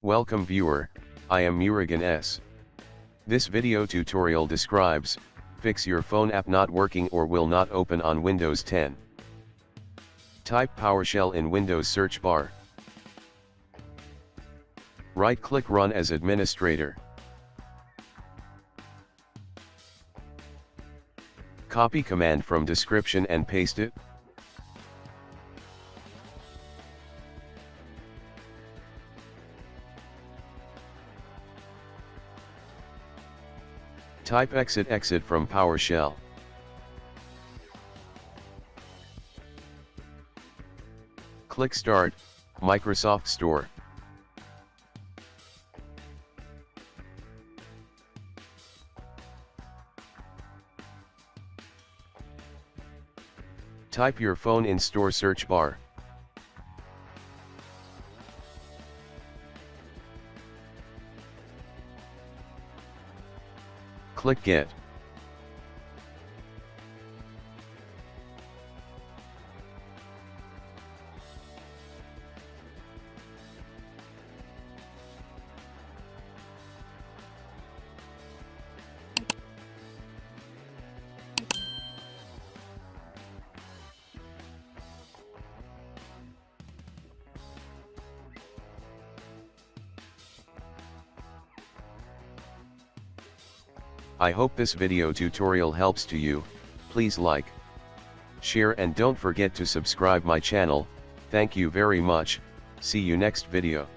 Welcome viewer, I am Murugan S. This video tutorial describes, fix your phone app not working or will not open on Windows 10. Type PowerShell in Windows search bar. Right-click Run as administrator. Copy command from description and paste it. Type exit from PowerShell. Click Start, Microsoft Store. Type your phone in Store search bar. Click Get. I hope this video tutorial helps to you. Please like, share and don't forget to subscribe my channel. Thank you very much. See you next video.